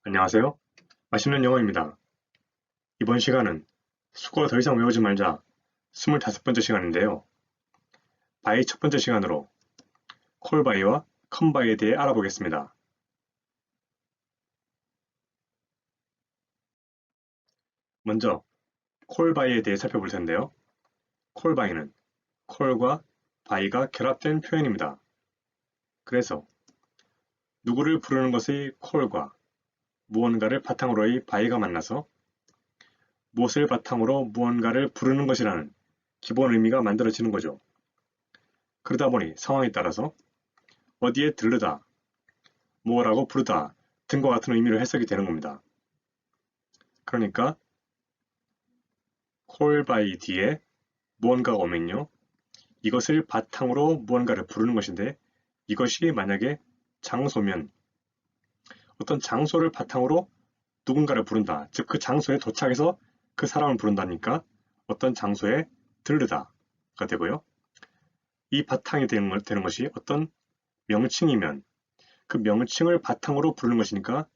안녕하세요. 맛있는 영어입니다. 이번 시간은 수거 더 이상 외우지 말자 25번째 시간인데요. 바이 첫 번째 시간으로 콜바이와 컴바이에 대해 알아보겠습니다. 먼저 콜바이에 대해 살펴볼 텐데요. 콜바이는 콜과 바이가 결합된 표현입니다. 그래서 누구를 부르는 것의 콜과 무언가를 바탕으로의 바이가 만나서 무엇을 바탕으로 무언가를 부르는 것이라는 기본 의미가 만들어지는 거죠. 그러다 보니 상황에 따라서 어디에 들르다, 뭐라고 부르다 등과 같은 의미로 해석이 되는 겁니다. 그러니까 call by 뒤에 무언가가 오면요. 이것을 바탕으로 무언가를 부르는 것인데 이것이 만약에 장소면 어떤 장소를 바탕으로 누군가를 부른다. 즉 그 장소에 도착해서 그 사람을 부른다니까 어떤 장소에 들르다가 되고요. 이 바탕이 되는 것이 어떤 명칭이면 그 명칭을 바탕으로 부르는 것이니까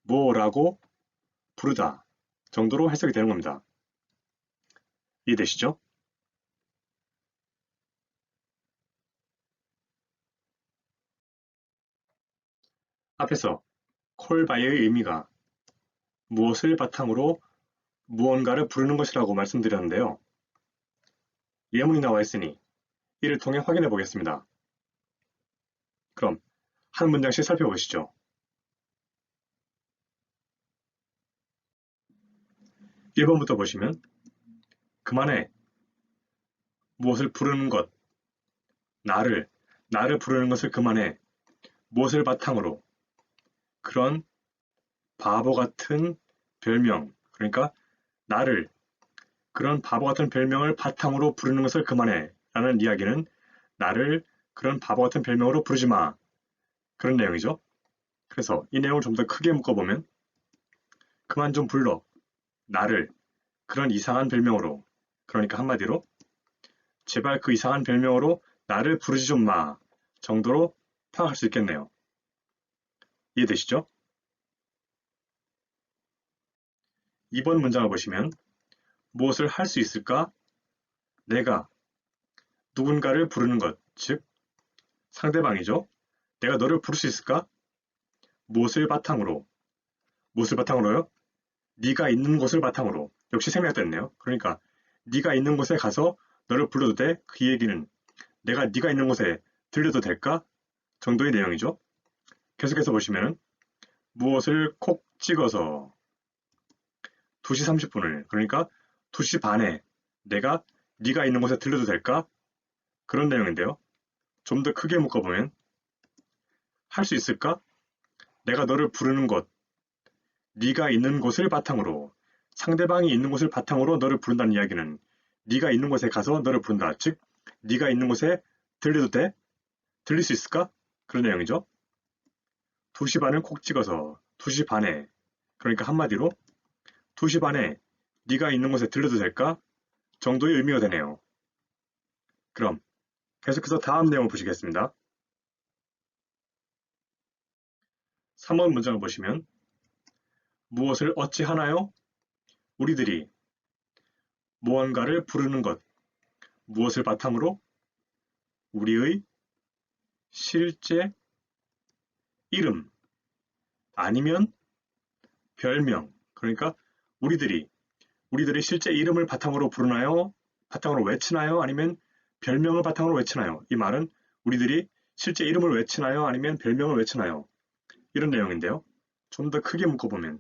뭐라고 부르다 정도로 해석이 되는 겁니다. 이해되시죠? 앞에서 콜바이의 의미가 무엇을 바탕으로 무언가를 부르는 것이라고 말씀드렸는데요. 예문이 나와 있으니 이를 통해 확인해 보겠습니다. 그럼 한 문장씩 살펴보시죠. 1번부터 보시면 그만해 무엇을 부르는 것 나를 부르는 것을 그만해 무엇을 바탕으로 그런 바보 같은 별명 그러니까 나를 그런 바보 같은 별명을 바탕으로 부르는 것을 그만해 라는 이야기는 나를 그런 바보 같은 별명으로 부르지 마 그런 내용이죠. 그래서 이 내용을 좀 더 크게 묶어보면 그만 좀 불러 나를 그런 이상한 별명으로 그러니까 한마디로 제발 그 이상한 별명으로 나를 부르지 좀 마 정도로 파악할 수 있겠네요. 이해되시죠? 2번 문장을 보시면 무엇을 할 수 있을까? 내가 누군가를 부르는 것, 즉 상대방이죠. 내가 너를 부를 수 있을까? 무엇을 바탕으로? 무엇을 바탕으로요? 네가 있는 곳을 바탕으로. 역시 생략됐네요. 그러니까 네가 있는 곳에 가서 너를 불러도 돼? 그 얘기는 내가 네가 있는 곳에 들려도 될까? 정도의 내용이죠. 계속해서 보시면 무엇을 콕 찍어서 2시 30분을 그러니까 2시 반에 내가 네가 있는 곳에 들려도 될까? 그런 내용인데요. 좀 더 크게 묶어보면 할 수 있을까? 내가 너를 부르는 곳, 네가 있는 곳을 바탕으로 상대방이 있는 곳을 바탕으로 너를 부른다는 이야기는 네가 있는 곳에 가서 너를 부른다. 즉 네가 있는 곳에 들려도 돼? 들릴 수 있을까? 그런 내용이죠. 2시 반을 콕 찍어서 2시 반에 그러니까 한마디로 2시 반에 네가 있는 곳에 들려도 될까? 정도의 의미가 되네요. 그럼 계속해서 다음 내용을 보시겠습니다. 3번 문장을 보시면 무엇을 어찌 하나요? 우리들이 무언가를 부르는 것, 무엇을 바탕으로? 우리의 실제 이름 아니면 별명 그러니까 우리들이 실제 이름을 바탕으로 부르나요? 바탕으로 외치나요? 아니면 별명을 바탕으로 외치나요? 이 말은 우리들이 실제 이름을 외치나요? 아니면 별명을 외치나요? 이런 내용인데요. 좀 더 크게 묶어보면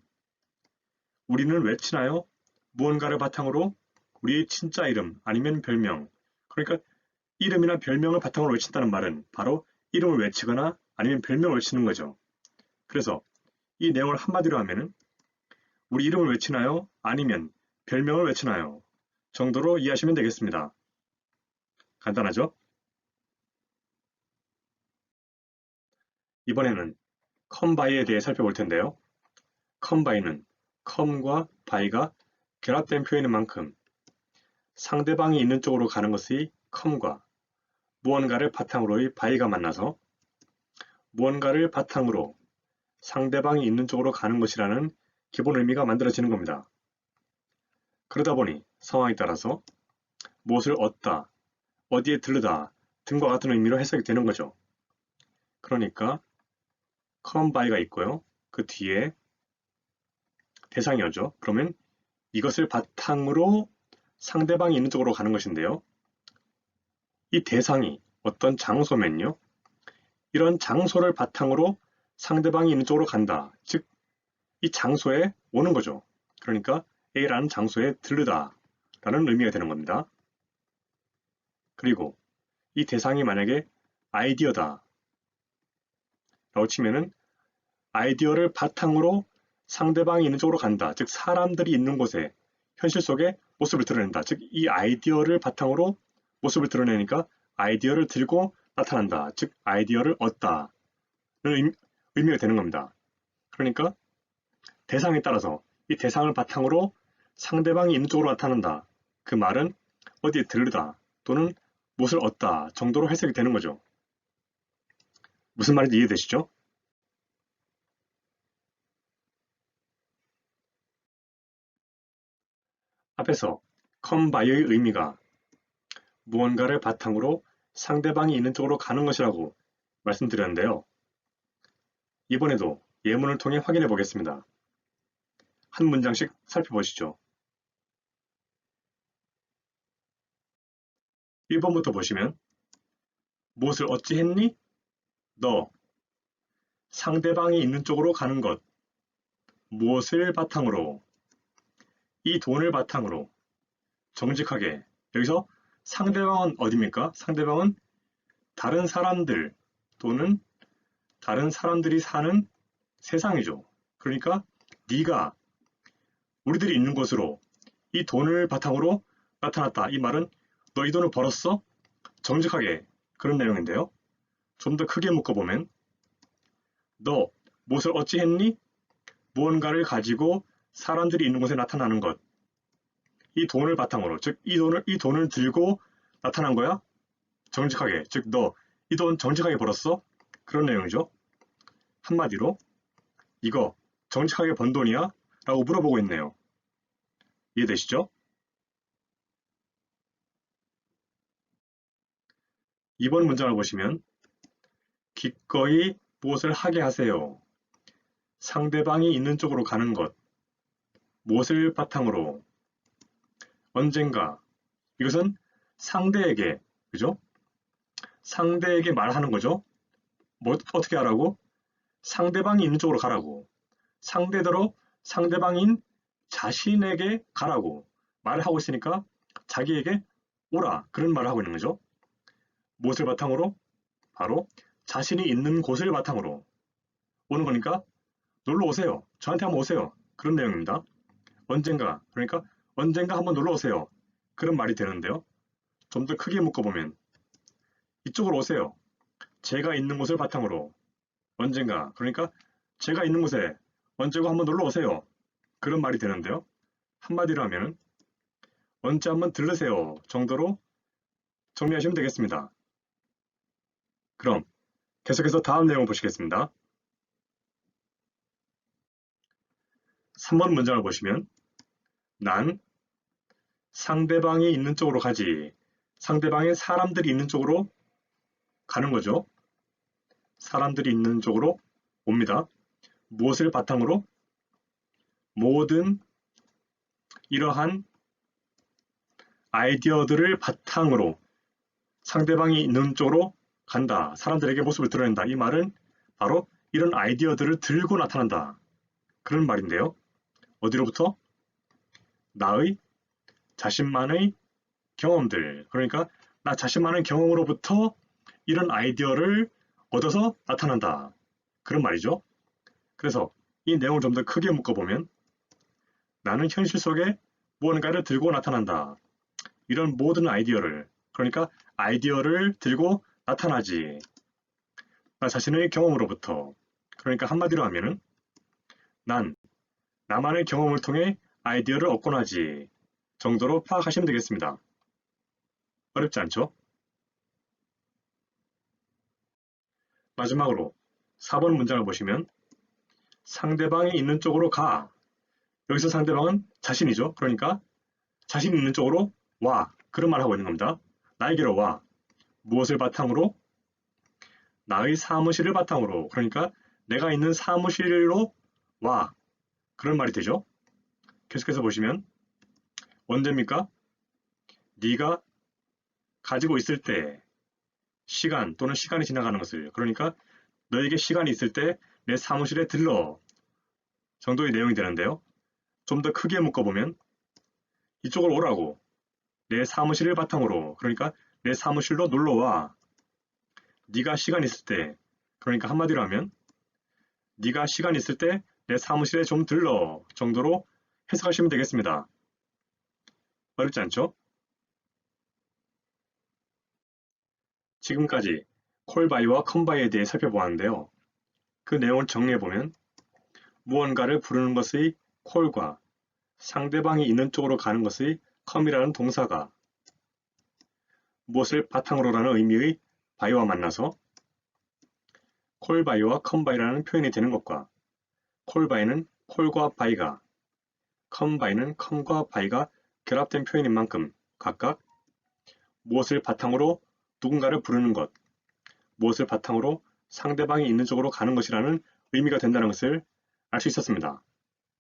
우리는 외치나요? 무언가를 바탕으로 우리의 진짜 이름 아니면 별명 그러니까 이름이나 별명을 바탕으로 외친다는 말은 바로 이름을 외치거나 아니면 별명을 외치는 거죠. 그래서 이 내용을 한마디로 하면은 우리 이름을 외치나요? 아니면 별명을 외치나요? 정도로 이해하시면 되겠습니다. 간단하죠? 이번에는 컴바이에 대해 살펴볼 텐데요. 컴바이는 컴과 바이가 결합된 표현인 만큼 상대방이 있는 쪽으로 가는 것의 컴과 무언가를 바탕으로의 바이가 만나서 무언가를 바탕으로 상대방이 있는 쪽으로 가는 것이라는 기본 의미가 만들어지는 겁니다. 그러다 보니 상황에 따라서 무엇을 얻다, 어디에 들르다 등과 같은 의미로 해석이 되는 거죠. 그러니까 come by가 있고요. 그 뒤에 대상이 오죠. 그러면 이것을 바탕으로 상대방이 있는 쪽으로 가는 것인데요. 이 대상이 어떤 장소면요. 이런 장소를 바탕으로 상대방이 있는 쪽으로 간다. 즉, 이 장소에 오는 거죠. 그러니까 A라는 장소에 들르다 라는 의미가 되는 겁니다. 그리고 이 대상이 만약에 아이디어다 라고 치면은 아이디어를 바탕으로 상대방이 있는 쪽으로 간다. 즉, 사람들이 있는 곳에 현실 속에 모습을 드러낸다. 즉, 이 아이디어를 바탕으로 모습을 드러내니까 아이디어를 들고 나타난다. 즉, 아이디어를 얻다. 는 의미가 되는 겁니다. 그러니까 대상에 따라서 이 대상을 바탕으로 상대방이 있는 쪽으로 나타난다. 그 말은 어디에 들르다 또는 무엇을 얻다 정도로 해석이 되는 거죠. 무슨 말인지 이해되시죠? 앞에서 come by의 의미가 무언가를 바탕으로 상대방이 있는 쪽으로 가는 것이라고 말씀드렸는데요. 이번에도 예문을 통해 확인해 보겠습니다. 한 문장씩 살펴보시죠. 1번부터 보시면 무엇을 어찌 했니? 너. 상대방이 있는 쪽으로 가는 것. 무엇을 바탕으로? 이 돈을 바탕으로. 정직하게. 여기서 상대방은 어디입니까? 상대방은 다른 사람들 또는 다른 사람들이 사는 세상이죠. 그러니까 네가 우리들이 있는 곳으로 이 돈을 바탕으로 나타났다. 이 말은 너 이 돈을 벌었어? 정직하게 그런 내용인데요. 좀 더 크게 묶어보면 너 무엇을 어찌 했니? 무언가를 가지고 사람들이 있는 곳에 나타나는 것. 이 돈을 바탕으로, 즉 이 돈을 들고 나타난 거야? 정직하게, 즉 너 이 돈 정직하게 벌었어? 그런 내용이죠. 한마디로 이거 정직하게 번 돈이야? 라고 물어보고 있네요. 이해되시죠? 2번 문장을 보시면 기꺼이 무엇을 하게 하세요. 상대방이 있는 쪽으로 가는 것. 무엇을 바탕으로 언젠가 이것은 상대에게 그죠? 상대에게 말하는 거죠. 뭐 어떻게 하라고? 상대방이 있는 쪽으로 가라고. 상대대로 상대방인 자신에게 가라고 말을 하고 있으니까 자기에게 오라 그런 말을 하고 있는 거죠. 무엇을 바탕으로? 바로 자신이 있는 곳을 바탕으로 오는 거니까 놀러 오세요. 저한테 한번 오세요. 그런 내용입니다. 언젠가 그러니까 언젠가 한번 놀러 오세요. 그런 말이 되는데요. 좀 더 크게 묶어보면 이쪽으로 오세요. 제가 있는 곳을 바탕으로 언젠가 그러니까 제가 있는 곳에 언제고 한번 놀러 오세요. 그런 말이 되는데요. 한마디로 하면 언제 한번 들르세요 정도로 정리하시면 되겠습니다. 그럼 계속해서 다음 내용을 보시겠습니다. 3번 문장을 보시면 난 상대방이 있는 쪽으로 가지 상대방의 사람들이 있는 쪽으로 가는 거죠. 사람들이 있는 쪽으로 옵니다. 무엇을 바탕으로? 모든 이러한 아이디어들을 바탕으로 상대방이 있는 쪽으로 간다. 사람들에게 모습을 드러낸다. 이 말은 바로 이런 아이디어들을 들고 나타난다. 그런 말인데요. 어디로부터? 나의 자신만의 경험들. 그러니까 나 자신만의 경험으로부터 이런 아이디어를 얻어서 나타난다. 그런 말이죠. 그래서 이 내용을 좀 더 크게 묶어보면 나는 현실 속에 무언가를 들고 나타난다. 이런 모든 아이디어를 그러니까 아이디어를 들고 나타나지. 나 자신의 경험으로부터 그러니까 한마디로 하면은 난 나만의 경험을 통해 아이디어를 얻곤 하지 정도로 파악하시면 되겠습니다. 어렵지 않죠? 마지막으로 4번 문장을 보시면 상대방이 있는 쪽으로 가. 여기서 상대방은 자신이죠. 그러니까 자신 있는 쪽으로 와. 그런 말 하고 있는 겁니다. 나에게로 와. 무엇을 바탕으로? 나의 사무실을 바탕으로. 그러니까 내가 있는 사무실로 와. 그런 말이 되죠. 계속해서 보시면 언제입니까? 네가 가지고 있을 때 시간 또는 시간이 지나가는 것을 그러니까 너에게 시간이 있을 때 내 사무실에 들러 정도의 내용이 되는데요. 좀 더 크게 묶어보면 이쪽으로 오라고 내 사무실을 바탕으로 그러니까 내 사무실로 놀러와 네가 시간 있을 때 그러니까 한마디로 하면 네가 시간 있을 때 내 사무실에 좀 들러 정도로 해석하시면 되겠습니다. 어렵지 않죠? 지금까지 콜바이와 컴바이에 대해 살펴보았는데요. 그 내용을 정리해보면 무언가를 부르는 것의 콜과 상대방이 있는 쪽으로 가는 것의 컴이라는 동사가 무엇을 바탕으로라는 의미의 바이와 만나서 콜바이와 컴바이라는 표현이 되는 것과 콜바이는 콜과 바이가 컴바이는 컴과 바이가 결합된 표현인 만큼 각각 무엇을 바탕으로 누군가를 부르는 것, 무엇을 바탕으로 상대방이 있는 쪽으로 가는 것이라는 의미가 된다는 것을 알 수 있었습니다.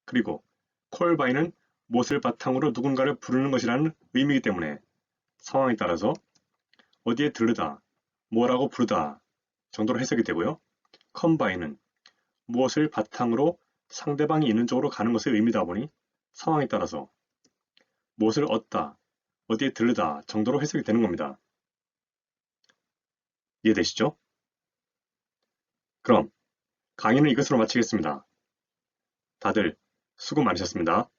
그리고 콜바이는 무엇을 바탕으로 누군가를 부르는 것이라는 의미이기 때문에 상황에 따라서 어디에 들르다, 뭐라고 부르다 정도로 해석이 되고요. 컴바이는 무엇을 바탕으로 상대방이 있는 쪽으로 가는 것의 의미다 보니 상황에 따라서 무엇을 얻다, 어디에 들르다 정도로 해석이 되는 겁니다. 이해되시죠? 그럼 강의는 이것으로 마치겠습니다. 다들 수고 많으셨습니다.